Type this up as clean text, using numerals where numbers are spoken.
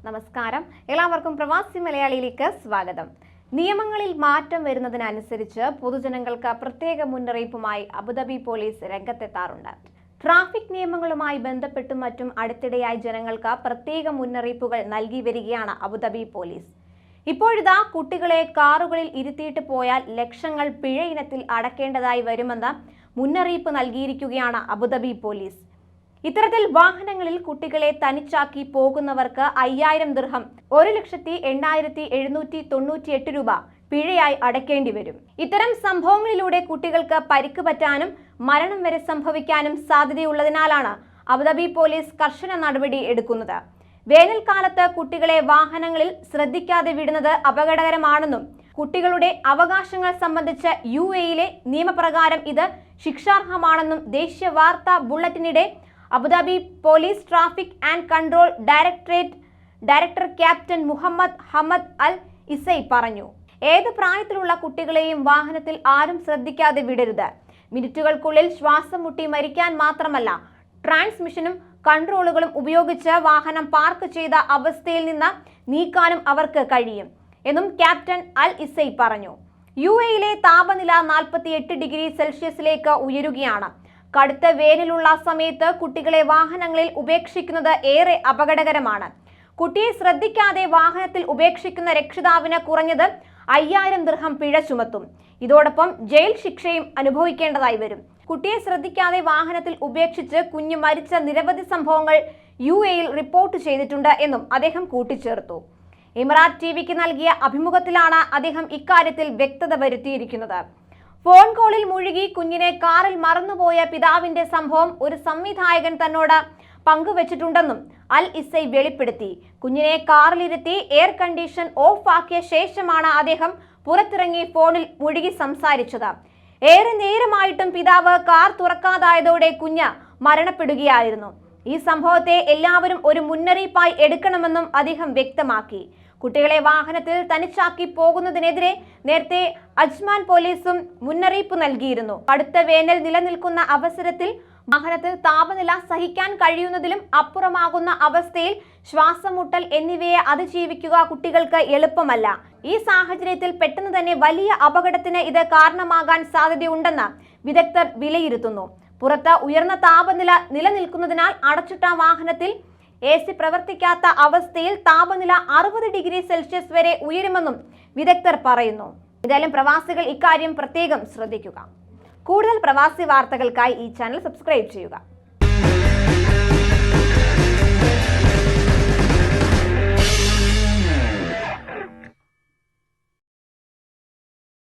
നമസ്കാരം, എല്ലാവർക്കും പ്രവാസി മലയാളിയിലേക്ക് സ്വാഗതം. നിയമങ്ങളിൽ മാറ്റം വരുന്നതിനനുസരിച്ച് പൊതുജനങ്ങൾക്ക് പ്രത്യേക മുന്നറിയിപ്പുമായി അബുദാബി പോലീസ് രംഗത്തെത്താറുണ്ട്. ട്രാഫിക് നിയമങ്ങളുമായി ബന്ധപ്പെട്ടും മറ്റും അടുത്തിടെയായി ജനങ്ങൾക്ക് പ്രത്യേക മുന്നറിയിപ്പുകൾ നൽകി വരികയാണ് അബുദാബി പോലീസ്. ഇപ്പോഴിതാ കുട്ടികളെ കാറുകളിൽ ഇരുത്തിയിട്ട് പോയാൽ ലക്ഷങ്ങൾ പിഴ ഇനത്തിൽ അടക്കേണ്ടതായി വരുമെന്ന് മുന്നറിയിപ്പ് നൽകിയിരിക്കുകയാണ് അബുദാബി പോലീസ്. ഇത്തരത്തിൽ വാഹനങ്ങളിൽ കുട്ടികളെ തനിച്ചാക്കി പോകുന്നവർക്ക് 5000 ദിർഹം 1,08,798 രൂപ പിഴയായി അടയ്ക്കേണ്ടി വരും. ഇത്തരം സംഭവങ്ങളിലൂടെ കുട്ടികൾക്ക് പരിക്ക് പറ്റാനും മരണം വരെ സംഭവിക്കാനും സാധ്യതയുള്ളതിനാലാണ് അബുദാബി പോലീസ് കർശന നടപടി എടുക്കുന്നത്. വേനൽക്കാലത്ത് കുട്ടികളെ വാഹനങ്ങളിൽ ശ്രദ്ധിക്കാതെ വിടുന്നത് അപകടകരമാണെന്നും കുട്ടികളുടെ അവകാശങ്ങൾ സംബന്ധിച്ച് UAE നിയമപ്രകാരം ഇത് ശിക്ഷാർഹമാണെന്നും ദേശീയ വാർത്താ ബുള്ളറ്റിനിടെ Abu Dhabi police traffic and control director captain Mohammed Hamad Al Issai പറഞ്ഞു. ഏത് പ്രായത്തിലുള്ള കുട്ടികളെയും വാഹനത്തിൽ ആരും ശ്രദ്ധിക്കാതെ വിടരുത്. മിനിറ്റുകൾക്കുള്ളിൽ ശ്വാസം മുട്ടി മരിക്കാൻ മാത്രമല്ല, ട്രാൻസ്മിഷനും കൺട്രോളുകളും ഉപയോഗിച്ച് വാഹനം പാർക്ക് ചെയ്ത അവസ്ഥയിൽ നിന്ന് നീക്കാനും അവർക്ക് കഴിയും എന്നും ക്യാപ്റ്റൻ അൽ ഇസൈ പറഞ്ഞു. UAE താപനില 48 ഡിഗ്രി സെൽഷ്യസിലേക്ക് ഉയരുകയാണ്. കടുത്ത വേനലുള്ള സമയത്ത് കുട്ടികളെ വാഹനങ്ങളിൽ ഉപേക്ഷിക്കുന്നത് ഏറെ അപകടകരമാണ്. കുട്ടിയെ ശ്രദ്ധിക്കാതെ വാഹനത്തിൽ ഉപേക്ഷിക്കുന്ന രക്ഷിതാവിന് കുറഞ്ഞത് 5000 ദിർഹം പിഴ ചുമത്തും. ഇതോടൊപ്പം ജയിൽ ശിക്ഷയും അനുഭവിക്കേണ്ടതായി വരും. കുട്ടിയെ ശ്രദ്ധിക്കാതെ വാഹനത്തിൽ ഉപേക്ഷിച്ച് കുഞ്ഞ് മരിച്ച നിരവധി സംഭവങ്ങൾ UAE റിപ്പോർട്ട് ചെയ്തിട്ടുണ്ട് എന്നും അദ്ദേഹം കൂട്ടിച്ചേർത്തു. എമിറാറ്റ് TVക്ക് നൽകിയ അഭിമുഖത്തിലാണ് അദ്ദേഹം ഇക്കാര്യത്തിൽ വ്യക്തത വരുത്തിയിരിക്കുന്നത്. ഫോൺ കോളിൽ മുഴുകി കുഞ്ഞിനെ കാറിൽ മറന്നുപോയ പിതാവിന്റെ സംഭവം ഒരു സംവിധായകൻ തന്നോട് പങ്കുവച്ചിട്ടുണ്ടെന്നും അൽ ഇസൈ വെളിപ്പെടുത്തി. കുഞ്ഞിനെ കാറിലിരുത്തി എയർ കണ്ടീഷൻ ഓഫ് ആക്കിയ ശേഷമാണ് അദ്ദേഹം പുറത്തിറങ്ങി ഫോണിൽ മുഴുകി സംസാരിച്ചത്. ഏറെ നേരമായിട്ടും പിതാവ് കാർ തുറക്കാതായതോടെ കുഞ്ഞ് മരണപ്പെടുകയായിരുന്നു. ഈ സംഭവത്തെ എല്ലാവരും ഒരു മുന്നറിയിപ്പായി എടുക്കണമെന്നും അദ്ദേഹം വ്യക്തമാക്കി. കുട്ടികളെ വാഹനത്തിൽ തനിച്ചാക്കി പോകുന്നതിനെതിരെ നേരത്തെ അജ്മാൻ പോലീസും മുന്നറിയിപ്പ് നൽകിയിരുന്നു. കടുത്ത വേനൽ നിലനിൽക്കുന്ന അവസരത്തിൽ വാഹനത്തിൽ താപനില സഹിക്കാൻ കഴിയുന്നതിലും അപ്പുറമാകുന്ന അവസ്ഥയിൽ ശ്വാസമുട്ടൽ എന്നിവയെ അതിജീവിക്കുക കുട്ടികൾക്ക് എളുപ്പമല്ല. ഈ സാഹചര്യത്തിൽ പെട്ടെന്ന് തന്നെ വലിയ അപകടത്തിന് ഇത് കാരണമാകാൻ സാധ്യതയുണ്ടെന്ന് വിദഗ്ധർ വിലയിരുത്തുന്നു. പുറത്ത് ഉയർന്ന താപനില നിലനിൽക്കുന്നതിനാൽ അടച്ചിട്ട വാഹനത്തിൽ AC പ്രവർത്തിക്കാത്ത അവസ്ഥയിൽ താപനില 60 ഡിഗ്രി സെൽഷ്യസ് വരെ ഉയരുമെന്നും വിദഗ്ധർ പറയുന്നു. ഏതായാലും പ്രവാസികൾ ഇക്കാര്യം പ്രത്യേകം ശ്രദ്ധിക്കുക. കൂടുതൽ പ്രവാസി വാർത്തകൾക്കായി ഈ ചാനൽ സബ്സ്ക്രൈബ് ചെയ്യുക.